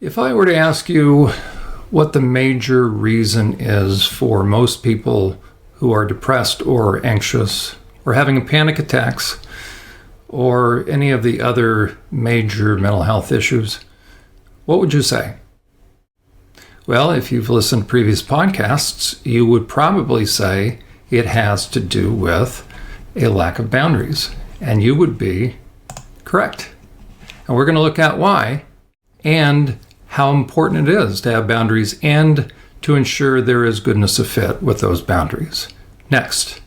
If I were to ask you what the major reason is for most people who are depressed or anxious or having panic attacks or any of the other major mental health issues, what would you say? Well, if you've listened to previous podcasts, you would probably say it has to do with a lack of boundaries, and you would be correct. And we're going to look at why and how important it is to have boundaries and to ensure there is goodness of fit with those boundaries. Next,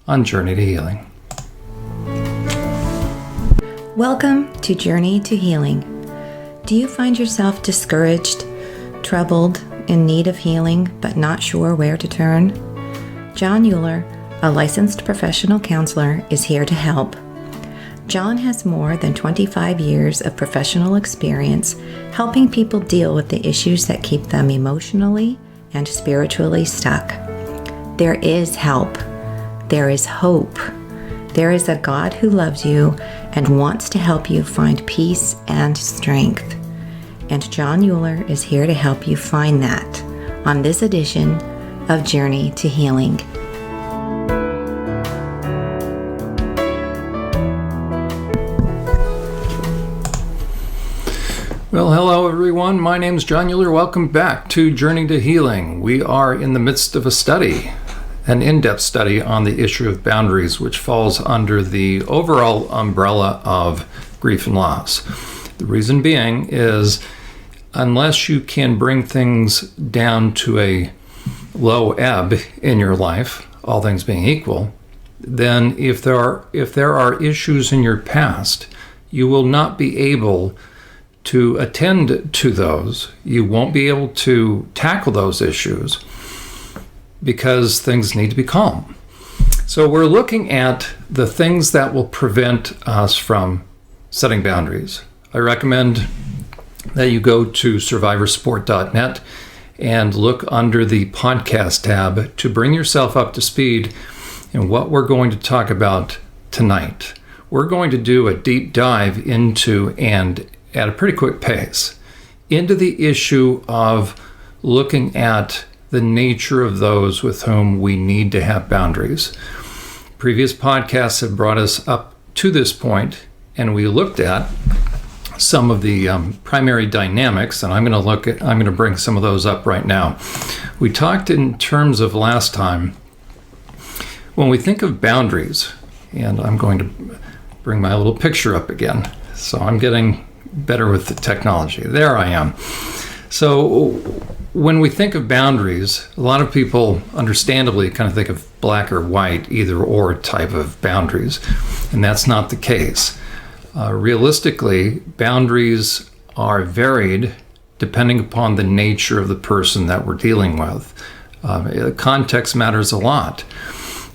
on Journey to Healing. Welcome to Journey to Healing. Do you find yourself discouraged, troubled, in need of healing, but not sure where to turn? Jon Uhler, a licensed professional counselor, is here to help. Jon has more than 25 years of professional experience helping people deal with the issues that keep them emotionally and spiritually stuck. There is help. There is hope. There is a God who loves you and wants to help you find peace and strength. And Jon Uhler is here to help you find that on this edition of Journey to Healing. Well, hello everyone. My name is Jon Uhler. Welcome back to Journey to Healing. We are in the midst of a study, an in-depth study on the issue of boundaries, which falls under the overall umbrella of grief and loss. The reason being is unless you can bring things down to a low ebb in your life, all things being equal, then if there are issues in your past, you will not be able to attend to those. You won't be able to tackle those issues because things need to be calm. So we're looking at the things that will prevent us from setting boundaries. I recommend that you go to SurvivorSupport.net and look under the podcast tab to bring yourself up to speed in what we're going to talk about tonight. We're going to do a deep dive into, and at a pretty quick pace, into the issue of looking at the nature of those with whom we need to have boundaries. Previous podcasts have brought us up to this point, and we looked at some of the primary dynamics, and I'm going to bring some of those up right now. We talked in terms of last time, when we think of boundaries, and I'm going to bring my little picture up again, so I'm getting better with the technology. There I am. So when we think of boundaries, a lot of people understandably kind of think of black or white, either or type of boundaries, and that's not the case. Realistically, boundaries are varied depending upon the nature of the person that we're dealing with. Context matters a lot.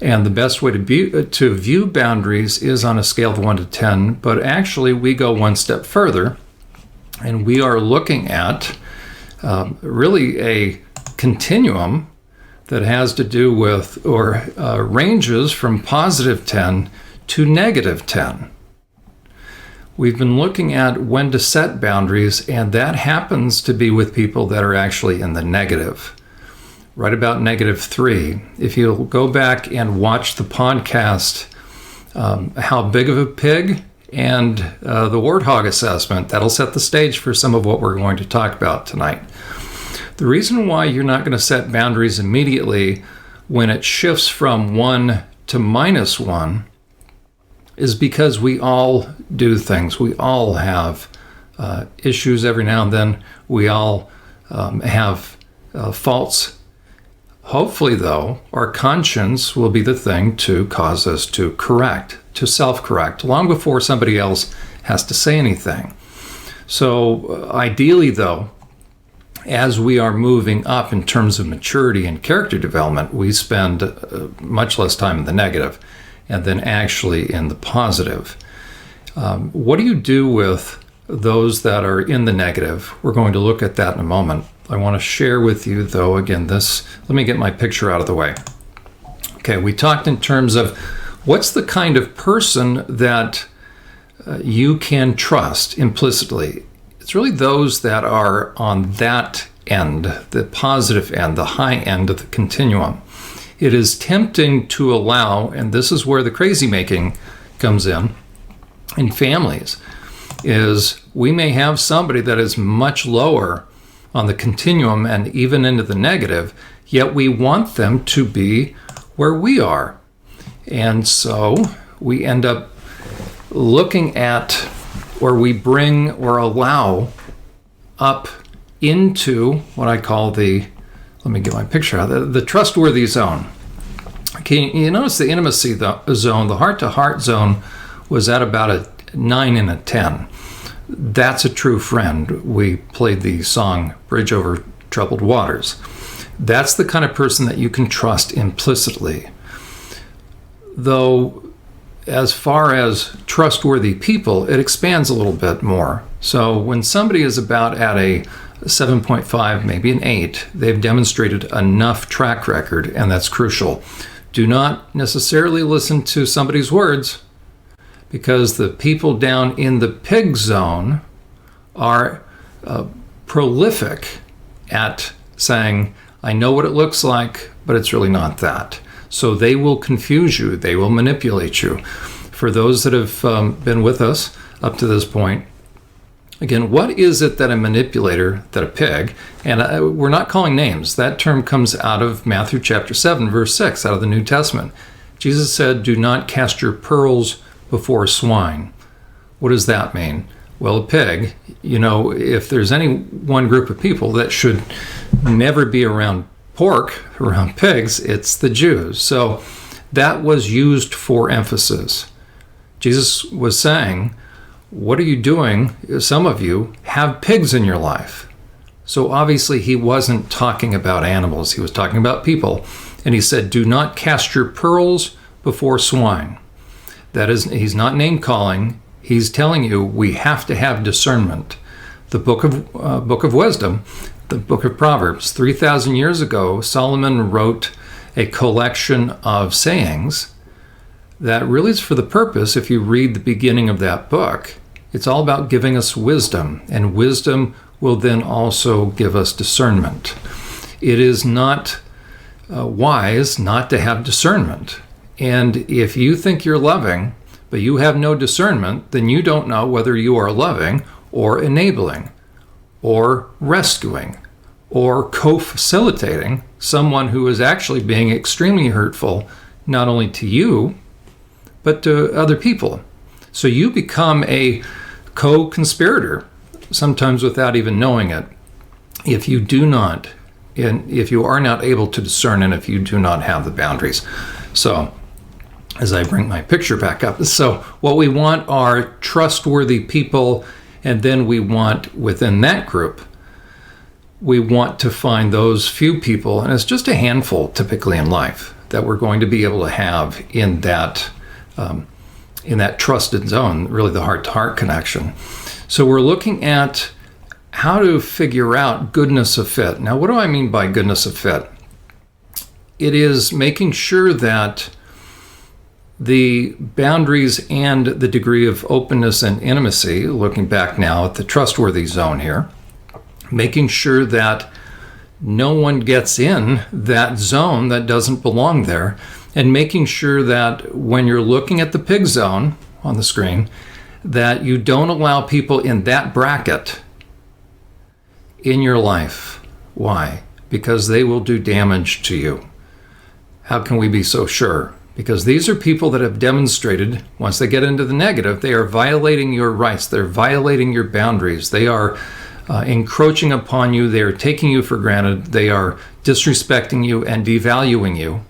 And the best way to view boundaries is on a scale of 1 to 10, but actually we go one step further, and we are looking at really a continuum that has to do with, or ranges from positive 10 to negative 10. We've been looking at when to set boundaries, and that happens to be with people that are actually in the negative. Right about -3. If you'll go back and watch the podcast, How Big of a Pig and the Warthog Assessment, that'll set the stage for some of what we're going to talk about tonight. The reason why you're not going to set boundaries immediately when it shifts from 1 to -1 is because we all do things. We all have issues every now and then. We all have faults. Hopefully, though, our conscience will be the thing to cause us to correct, to self-correct, long before somebody else has to say anything. So ideally, though, as we are moving up in terms of maturity and character development, we spend much less time in the negative and then actually in the positive. What do you do with those that are in the negative? We're going to look at that in a moment. I want to share with you, though, again, let me get my picture out of the way. Okay, we talked in terms of what's the kind of person that you can trust implicitly. it's really those that are on that end, the positive end, the high end of the continuum. It is tempting to allow, and this is where the crazy making comes in families, is we may have somebody that is much lower on the continuum and even into the negative, yet we want them to be where we are. And so we end up looking at where we bring or allow up into what I call let me get my picture out, the trustworthy zone. Okay, you notice the intimacy zone, the heart-to-heart zone was at about a 9 and a 10. That's a true friend. We played the song Bridge Over Troubled Waters. That's the kind of person that you can trust implicitly. Though, as far as trustworthy people, it expands a little bit more. So when somebody is about at a 7.5, maybe an 8, they've demonstrated enough track record, and that's crucial. Do not necessarily listen to somebody's words, because the people down in the pig zone are prolific at saying, I know what it looks like, but it's really not that. So they will confuse you. They will manipulate you. For those that have been with us up to this point, again, what is it that a manipulator, that a pig, and we're not calling names. That term comes out of Matthew chapter 7, verse 6, out of the New Testament. Jesus said, do not cast your pearls before swine. What does that mean? Well, a pig, if there's any one group of people that should never be around pork, around pigs, it's the Jews. So that was used for emphasis. Jesus was saying, what are you doing? Some of you have pigs in your life. So obviously he wasn't talking about animals. He was talking about people. And he said, do not cast your pearls before swine. That is, he's not name calling. He's telling you we have to have discernment. The book of wisdom, the book of Proverbs, 3,000 years ago, Solomon wrote a collection of sayings that really is for the purpose, if you read the beginning of that book, it's all about giving us wisdom, and wisdom will then also give us discernment. It is not wise not to have discernment. And if you think you're loving, but you have no discernment, then you don't know whether you are loving or enabling or rescuing or co-facilitating someone who is actually being extremely hurtful, not only to you, but to other people. So you become a co-conspirator, sometimes without even knowing it, if you do not, and if you are not able to discern, and if you do not have the boundaries. So, as I bring my picture back up, so what we want are trustworthy people, and then we want, within that group, we want to find those few people, and it's just a handful typically in life, that we're going to be able to have in that trusted zone, really the heart-to-heart connection. So we're looking at how to figure out goodness of fit. Now, what do I mean by goodness of fit? It is making sure that the boundaries and the degree of openness and intimacy, looking back now at the trustworthy zone here, making sure that no one gets in that zone that doesn't belong there, and making sure that when you're looking at the pig zone on the screen, that you don't allow people in that bracket in your life. Why? Because they will do damage to you. How can we be so sure? Because these are people that have demonstrated, once they get into the negative, they are violating your rights, they're violating your boundaries, they are encroaching upon you, they are taking you for granted, they are disrespecting you and devaluing you.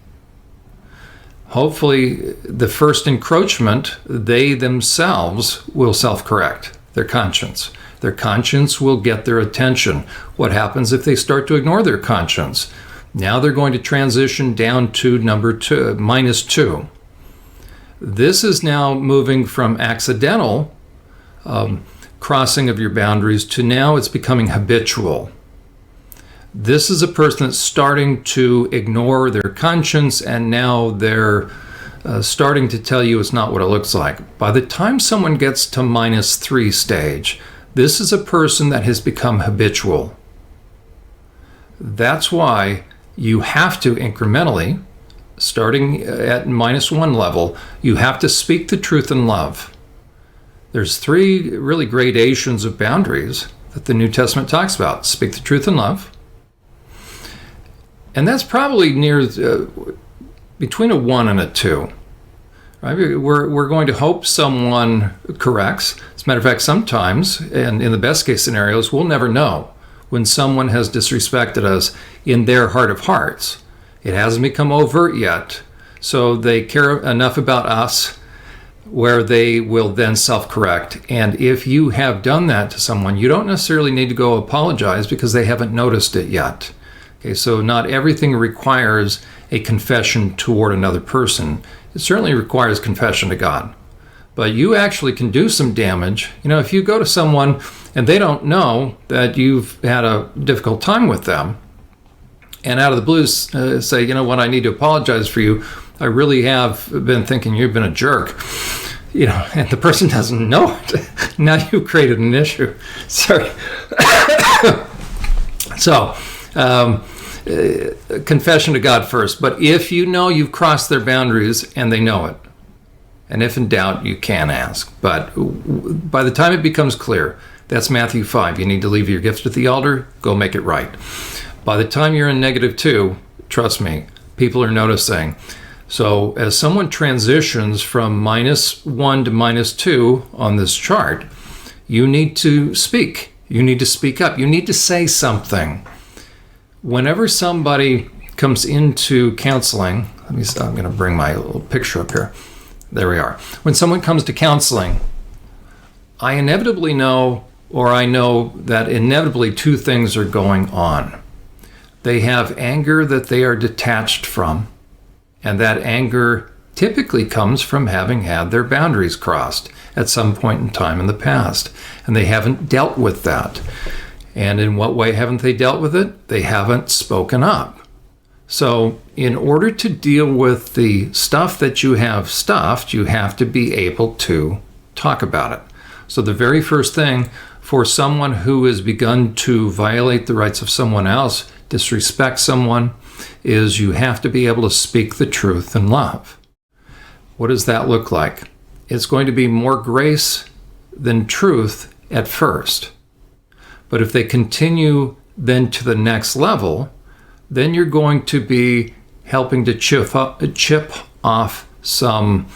Hopefully, the first encroachment, they themselves will self-correct, their conscience. Their conscience will get their attention. What happens if they start to ignore their conscience? Now they're going to transition down to number 2, -2. This is now moving from accidental crossing of your boundaries to now it's becoming habitual. This is a person that's starting to ignore their conscience, and now they're starting to tell you it's not what it looks like. By the time someone gets to -3 stage, This is a person that has become habitual. That's why you have to incrementally, starting at -1 level, you have to speak the truth in love. There's 3 really gradations of boundaries that the New Testament talks about. Speak the truth in love. And that's probably near between a 1 and a 2. Right? We're going to hope someone corrects. As a matter of fact, sometimes, and in the best case scenarios, we'll never know when someone has disrespected us in their heart of hearts. It hasn't become overt yet, so they care enough about us where they will then self-correct. And if you have done that to someone, you don't necessarily need to go apologize because they haven't noticed it yet. Okay, so not everything requires a confession toward another person. It certainly requires confession to God. But you actually can do some damage. If you go to someone and they don't know that you've had a difficult time with them, and out of the blue say, you know what, I need to apologize for you. I really have been thinking you've been a jerk. And the person doesn't know it. Now you've created an issue. Sorry. So, confession to God first. But if you know you've crossed their boundaries and they know it, and if in doubt, you can ask. But by the time it becomes clear, that's Matthew 5. You need to leave your gift at the altar, go make it right. By the time you're in -2, trust me, people are noticing. So as someone transitions from -1 to -2 on this chart, you need to speak. You need to speak up. You need to say something. Whenever somebody comes into counseling, I'm going to bring my little picture up here. There we are. When someone comes to counseling, I inevitably know, or I know that inevitably 2 things are going on. They have anger that they are detached from, and that anger typically comes from having had their boundaries crossed at some point in time in the past, and they haven't dealt with that. And in what way haven't they dealt with it? They haven't spoken up. So in order to deal with the stuff that you have stuffed, you have to be able to talk about it. So the very first thing for someone who has begun to violate the rights of someone else, disrespect someone, is you have to be able to speak the truth in love. What does that look like? It's going to be more grace than truth at first. But if they continue then to the next level, then you're going to be helping to chip off some,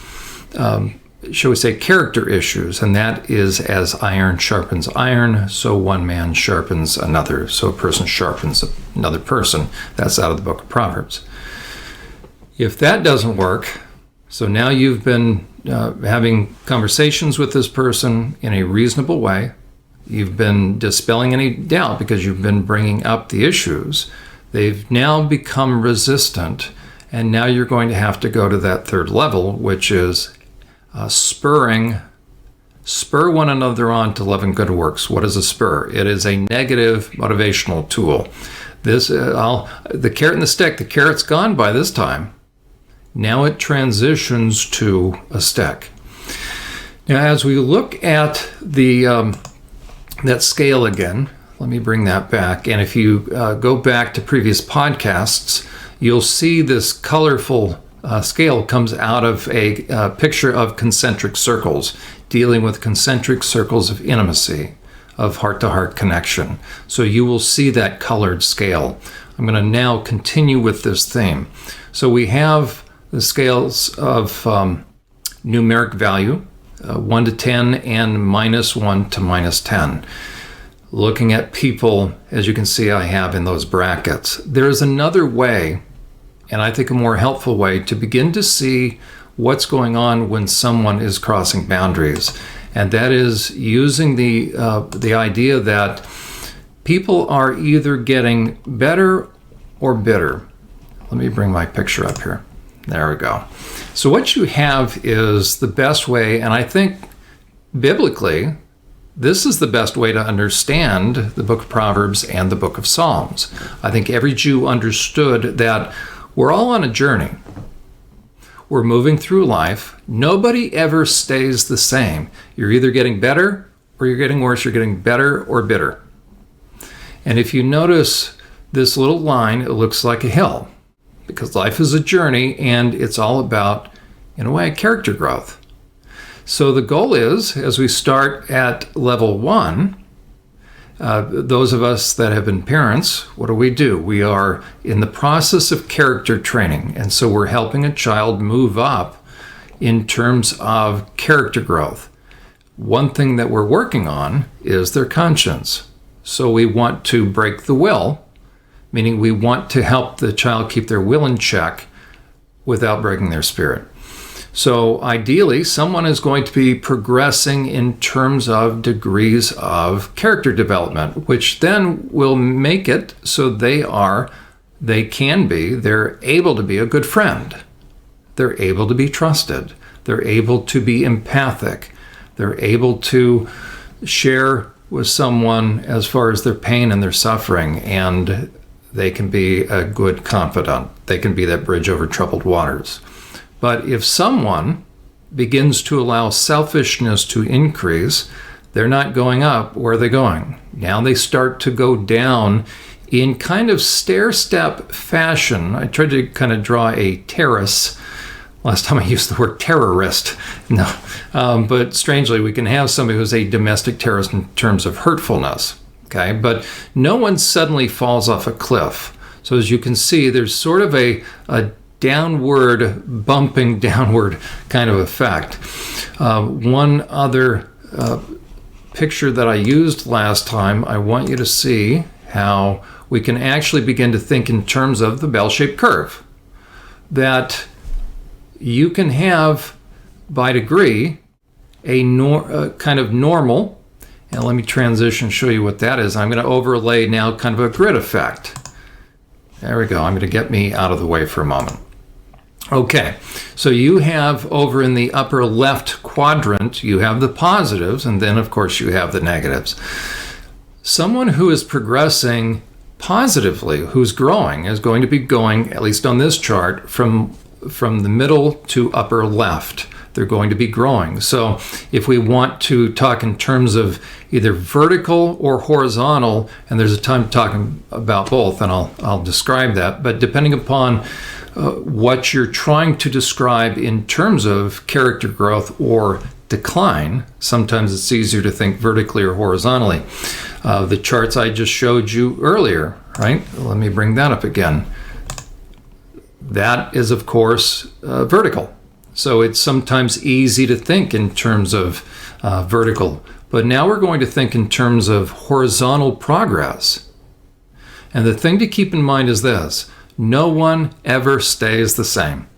shall we say, character issues. And that is as iron sharpens iron, so one man sharpens another. So a person sharpens another person. That's out of the book of Proverbs. If that doesn't work, so now you've been having conversations with this person in a reasonable way. You've been dispelling any doubt because you've been bringing up the issues. They've now become resistant, and now you're going to have to go to that 3rd level, which is spur one another on to love and good works. What is a spur? It is a negative motivational tool. This, the carrot and the stick. The carrot's gone by this time. Now it transitions to a stick. Now, as we look at the that scale again, let me bring that back. And if you go back to previous podcasts, you'll see this colorful scale comes out of a picture of concentric circles, dealing with concentric circles of intimacy, of heart-to-heart connection. So you will see that colored scale. I'm going to now continue with this theme. So we have the scales of numeric value, 1 to 10 and -1 to -10. Looking at people, as you can see I have in those brackets. There's another way, and I think a more helpful way, to begin to see what's going on when someone is crossing boundaries. And that is using the idea that people are either getting better or bitter. Let me bring my picture up here. There we go. So what you have is the best way, and I think biblically, this is the best way to understand the book of Proverbs and the book of Psalms. I think every Jew understood that we're all on a journey. We're moving through life. Nobody ever stays the same. You're either getting better or you're getting worse, you're getting better or bitter. And if you notice this little line, it looks like a hill, because life is a journey and it's all about, in a way, character growth. So the goal is, as we start at level 1, those of us that have been parents, what do? We are in the process of character training. And so we're helping a child move up in terms of character growth. One thing that we're working on is their conscience. So we want to break the will, meaning we want to help the child keep their will in check without breaking their spirit. So ideally, someone is going to be progressing in terms of degrees of character development, which then will make it so they're able to be a good friend. They're able to be trusted. They're able to be empathic. They're able to share with someone as far as their pain and their suffering, and they can be a good confidant. They can be that bridge over troubled waters. But if someone begins to allow selfishness to increase, they're not going up. Where are they going? Now they start to go down in kind of stair-step fashion. I tried to kind of draw a terrace. Last time I used the word terrorist. No. But strangely, we can have somebody who's a domestic terrorist in terms of hurtfulness. Okay? But no one suddenly falls off a cliff. So as you can see, there's sort of a bumping downward kind of effect. One other picture that I used last time, I want you to see how we can actually begin to think in terms of the bell-shaped curve. That you can have, by degree, a kind of normal, and let me transition, show you what that is. I'm going to overlay now kind of a grid effect. There we go. I'm going to get me out of the way for a moment. Okay, so you have over in the upper left quadrant, you have the positives, and then of course you have the negatives. Someone who is progressing positively, who's growing, is going to be going, at least on this chart, from the middle to upper left. They're going to be growing. So if we want to talk in terms of either vertical or horizontal, and there's a time talking about both, and I'll describe that, but depending upon what you're trying to describe in terms of character growth or decline, sometimes it's easier to think vertically or horizontally. The charts I just showed you earlier, right? Let me bring that up again. That is, of course, vertical. So it's sometimes easy to think in terms of vertical. But now we're going to think in terms of horizontal progress. And the thing to keep in mind is this: no one ever stays the same.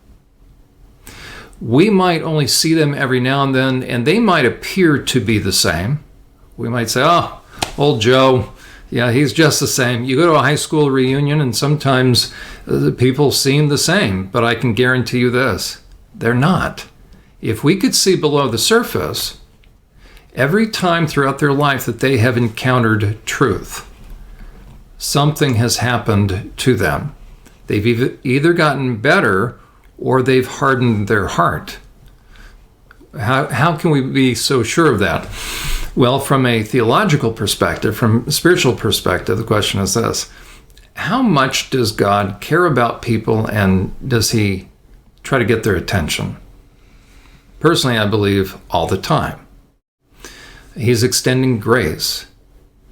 We might only see them every now and then, and they might appear to be the same. We might say, oh, old Joe, yeah, he's just the same. You go to a high school reunion, and sometimes the people seem the same, but I can guarantee you this: they're not. If we could see below the surface, every time throughout their life that they have encountered truth, something has happened to them. They've either gotten better or they've hardened their heart. How can we be so sure of that? Well, from a theological perspective, from a spiritual perspective, the question is this: how much does God care about people, and does he try to get their attention? Personally, I believe all the time. He's extending grace.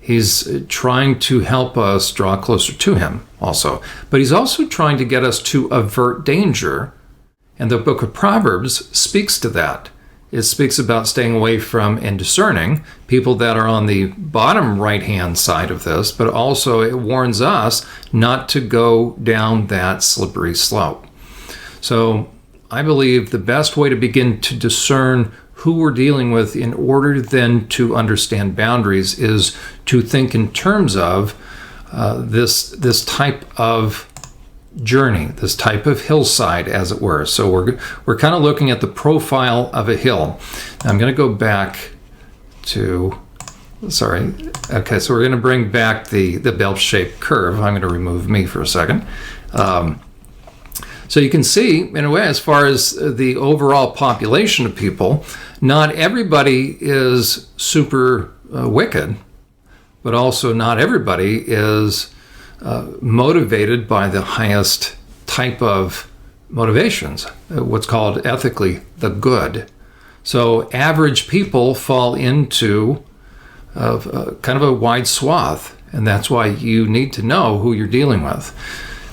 He's trying to help us draw closer to him also. But he's also trying to get us to avert danger. And the book of Proverbs speaks to that. It speaks about staying away from and discerning people that are on the bottom right-hand side of this, but also it warns us not to go down that slippery slope. So I believe the best way to begin to discern who we're dealing with in order then to understand boundaries is to think in terms of this type of journey, this type of hillside, as it were. So we're kind of looking at the profile of a hill. Now I'm going to go back to, sorry. Okay, so we're going to bring back the bell-shaped curve. I'm going to remove me for a second. So you can see, in a way, as far as the overall population of people, not everybody is super wicked, but also not everybody is motivated by the highest type of motivations, what's called ethically the good. So average people fall into kind of a wide swath, and that's why you need to know who you're dealing with.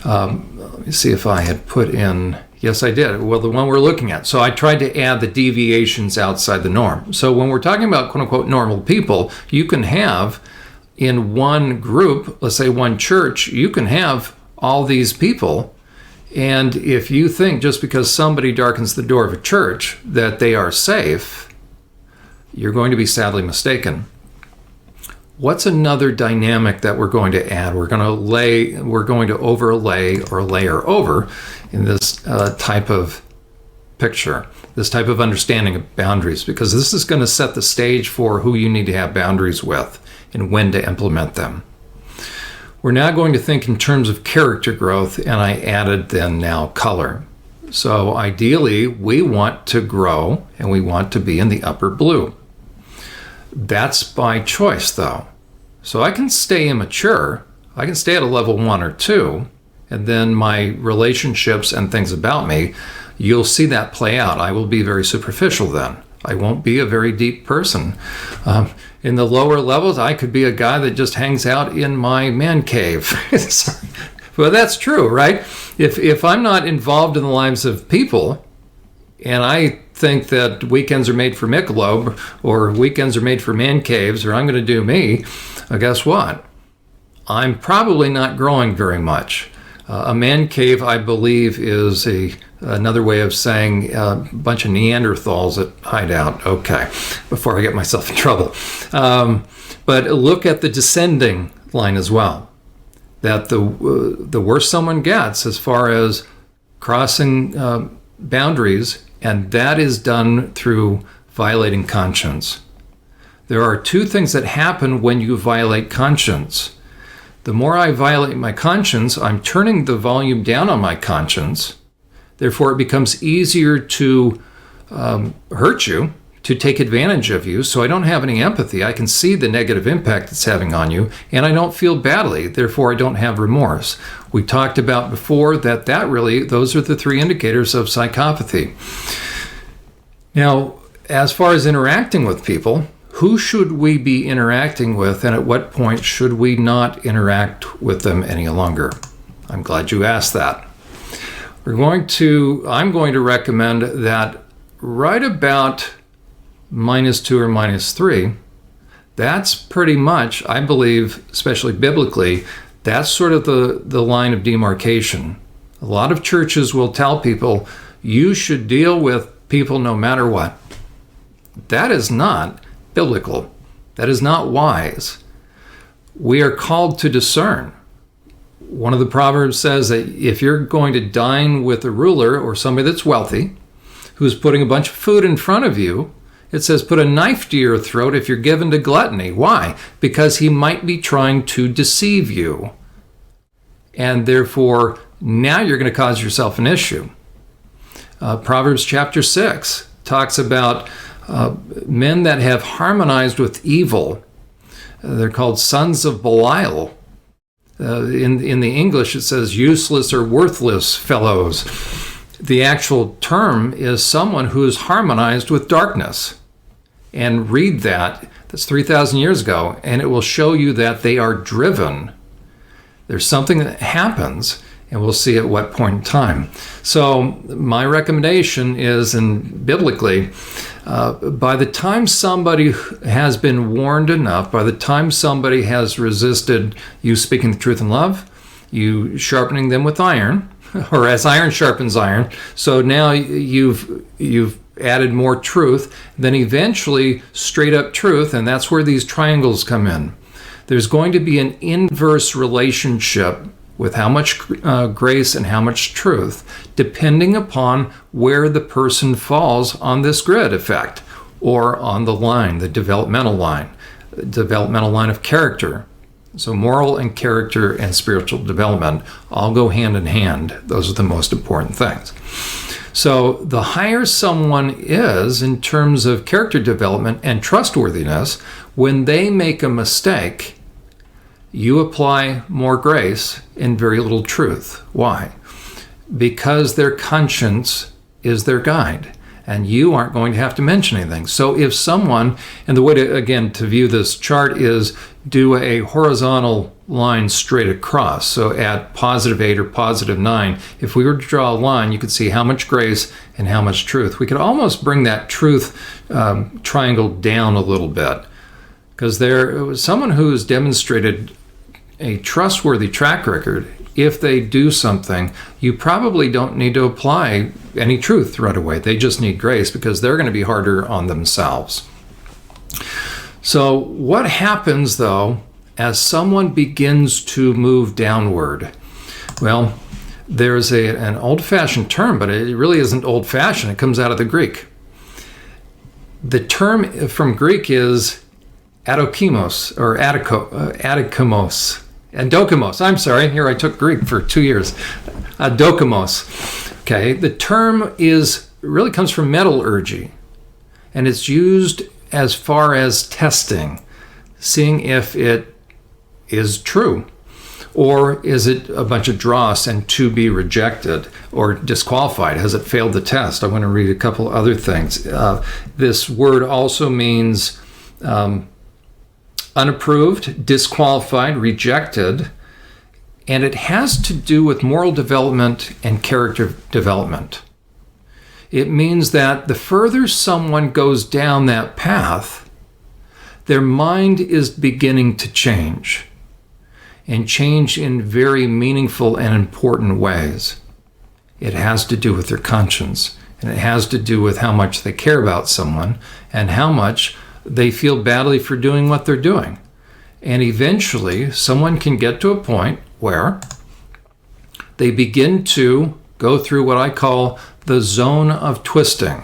Let me see if I had put in, yes I did, well the one we're looking at. So I tried to add the deviations outside the norm. So when we're talking about quote unquote normal people, you can have in one group, let's say one church, you can have all these people. And if you think just because somebody darkens the door of a church that they are safe, you're going to be sadly mistaken. What's another dynamic that we're going to add? We're going to overlay or layer over in this type of picture, this type of understanding of boundaries, because this is going to set the stage for who you need to have boundaries with and when to implement them. We're now going to think in terms of character growth, and I added then now color. So ideally, we want to grow and we want to be in the upper blue. That's by choice, though. So I can stay immature. I can stay at a level 1 or 2, and then my relationships and things about me, you'll see that play out. I will be very superficial then. I won't be a very deep person. In the lower levels, I could be a guy that just hangs out in my man cave. Well, that's true, right? If I'm not involved in the lives of people, and I think that weekends are made for Michelob, or weekends are made for man caves, or I'm going to do me, guess what? I'm probably not growing very much. A man cave, I believe, is another way of saying a bunch of Neanderthals that hide out. Okay, before I get myself in trouble. But look at the descending line as well. That the worse someone gets as far as crossing boundaries, and that is done through violating conscience. There are two things that happen when you violate conscience. The more I violate my conscience, I'm turning the volume down on my conscience. Therefore, it becomes easier to hurt you, to take advantage of you, so I don't have any empathy. I can see the negative impact it's having on you, and I don't feel badly. Therefore, I don't have remorse. We talked about before that those are the 3 indicators of psychopathy. Now, as far as interacting with people, who should we be interacting with, and at what point should we not interact with them any longer? I'm glad you asked that. I'm going to recommend that right about -2 or -3, that's pretty much, I believe, especially biblically, that's sort of the line of demarcation. A lot of churches will tell people, you should deal with people no matter what. That is not biblical. That is not wise. We are called to discern. One of the Proverbs says that if you're going to dine with a ruler or somebody that's wealthy, who's putting a bunch of food in front of you, it says put a knife to your throat if you're given to gluttony. Why? Because he might be trying to deceive you. And therefore, now you're going to cause yourself an issue. Proverbs chapter 6 talks about men that have harmonized with evil. They're called sons of Belial. In the English, it says useless or worthless fellows. The actual term is someone who is harmonized with darkness. And read that. That's 3,000 years ago, and it will show you that they are driven. There's something that happens, and we'll see at what point in time. So my recommendation is, and biblically, by the time somebody has been warned enough, by the time somebody has resisted you speaking the truth in love, you sharpening them with iron, or as iron sharpens iron, so now you've added more truth, then eventually straight up truth, and that's where these triangles come in. There's going to be an inverse relationship with how much grace and how much truth, depending upon where the person falls on this grid effect, or on the line, the developmental line of character. So moral and character and spiritual development all go hand in hand. Those are the most important things. So the higher someone is in terms of character development and trustworthiness, when they make a mistake, you apply more grace and very little truth. Why? Because their conscience is their guide, and you aren't going to have to mention anything. So if someone, and the way to, again, to view this chart is do a horizontal line straight across. So at +8 or +9, if we were to draw a line, you could see how much grace and how much truth. We could almost bring that truth triangle down a little bit, because there was someone who's demonstrated a trustworthy track record. If they do something, you probably don't need to apply any truth right away. They just need grace, because they're going to be harder on themselves. So what happens, though, as someone begins to move downward? Well, there's an old-fashioned term, but it really isn't old-fashioned. It comes out of the Greek. The term from Greek is adokimos, or adokimos. Adokimos. I'm sorry. Here, I took Greek for 2 years. Adokimos. Okay. The term really comes from metallurgy, and it's used as far as testing, seeing if it is true, or is it a bunch of dross and to be rejected or disqualified? Has it failed the test? I want to read a couple other things. This word also means unapproved, disqualified, rejected, and it has to do with moral development and character development. It means that the further someone goes down that path, their mind is beginning to change, and change in very meaningful and important ways. It has to do with their conscience, and it has to do with how much they care about someone and how much they feel badly for doing what they're doing. And eventually, someone can get to a point where they begin to go through what I call the zone of twisting,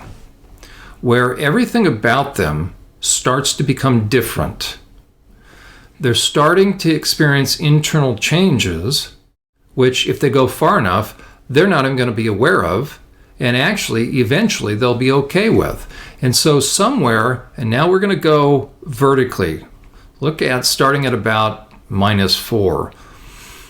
where everything about them starts to become different. They're starting to experience internal changes, which, if they go far enough, they're not even going to be aware of, and actually, eventually, they'll be okay with. And so somewhere, and now we're going to go vertically, look at starting at about -4.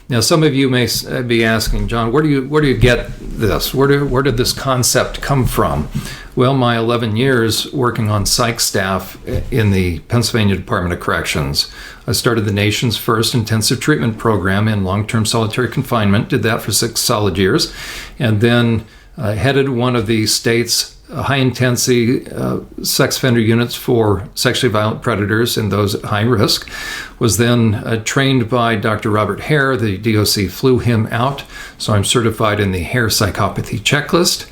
Now, some of you may be asking, John, where do you get this? Where did this concept come from? Well, my 11 years working on psych staff in the Pennsylvania Department of Corrections. I started the nation's first intensive treatment program in long-term solitary confinement, did that for 6 solid years, and then headed one of the state's high-intensity sex offender units for sexually violent predators and those at high risk. Was then trained by Dr. Robert Hare. The DOC flew him out, so I'm certified in the Hare psychopathy checklist,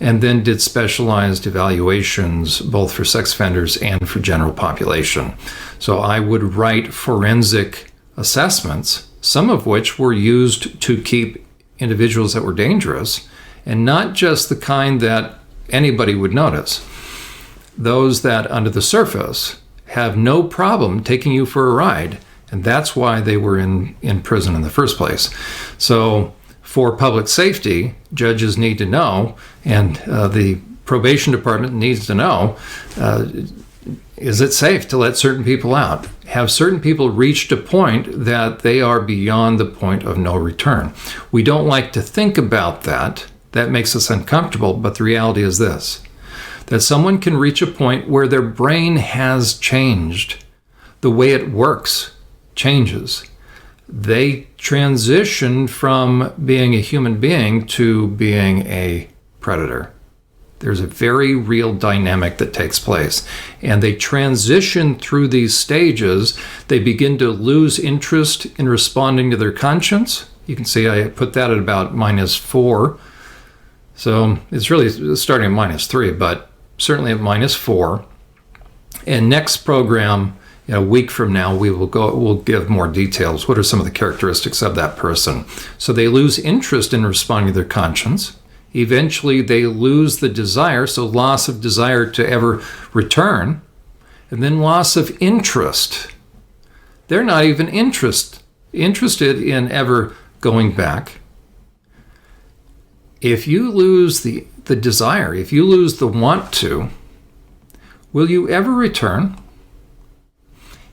and then did specialized evaluations both for sex offenders and for general population. So I would write forensic assessments, some of which were used to keep individuals that were dangerous, and not just the kind that anybody would notice. Those that under the surface have no problem taking you for a ride, and that's why they were in prison in the first place. So for public safety, judges need to know, and the probation department needs to know, is it safe to let certain people out? Have certain people reached a point that they are beyond the point of no return? We don't like to think about that. That makes us uncomfortable, but the reality is this, that someone can reach a point where their brain has changed. The way it works changes. They transition from being a human being to being a predator. There's a very real dynamic that takes place. And they transition through these stages. They begin to lose interest in responding to their conscience. You can see I put that at about -4. So it's really starting at -3, but certainly at -4. And next program, a week from now, we'll give more details. What are some of the characteristics of that person? So they lose interest in responding to their conscience. Eventually, they lose the desire, so loss of desire to ever return, and then loss of interest. They're not even interested in ever going back. If you lose the desire, if you lose the want to, will you ever return?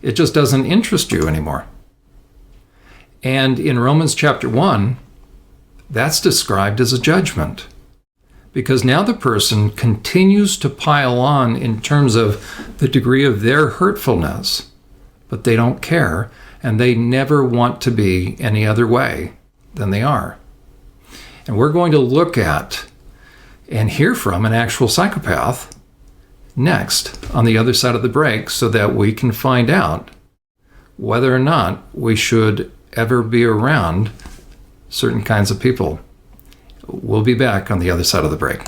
It just doesn't interest you anymore. And in Romans chapter 1, that's described as a judgment. Because now the person continues to pile on in terms of the degree of their hurtfulness, but they don't care, and they never want to be any other way than they are. And we're going to look at and hear from an actual psychopath next on the other side of the break so that we can find out whether or not we should ever be around certain kinds of people. We'll be back on the other side of the break.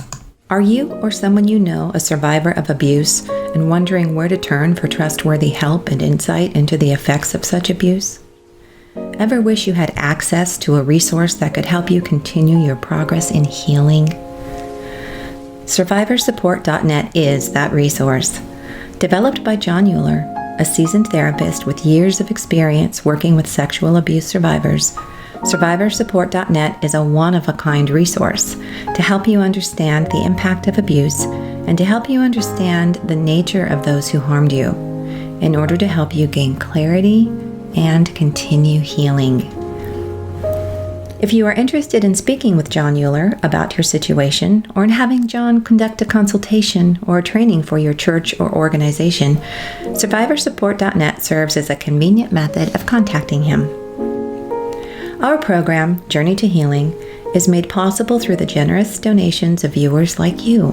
Are you or someone you know a survivor of abuse and wondering where to turn for trustworthy help and insight into the effects of such abuse? Ever wish you had access to a resource that could help you continue your progress in healing? SurvivorSupport.net is that resource. Developed by Jon Uhler, a seasoned therapist with years of experience working with sexual abuse survivors, SurvivorSupport.net is a one-of-a-kind resource to help you understand the impact of abuse and to help you understand the nature of those who harmed you in order to help you gain clarity and continue healing. If you are interested in speaking with Jon Uhler about your situation or in having Jon conduct a consultation or a training for your church or organization, SurvivorSupport.net serves as a convenient method of contacting him. Our program, Journey to Healing, is made possible through the generous donations of viewers like you.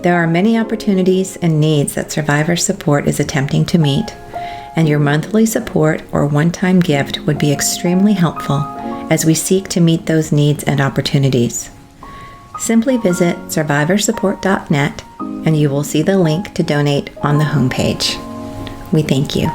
There are many opportunities and needs that Survivor Support is attempting to meet, and your monthly support or one-time gift would be extremely helpful as we seek to meet those needs and opportunities. Simply visit SurvivorSupport.net and you will see the link to donate on the homepage. We thank you.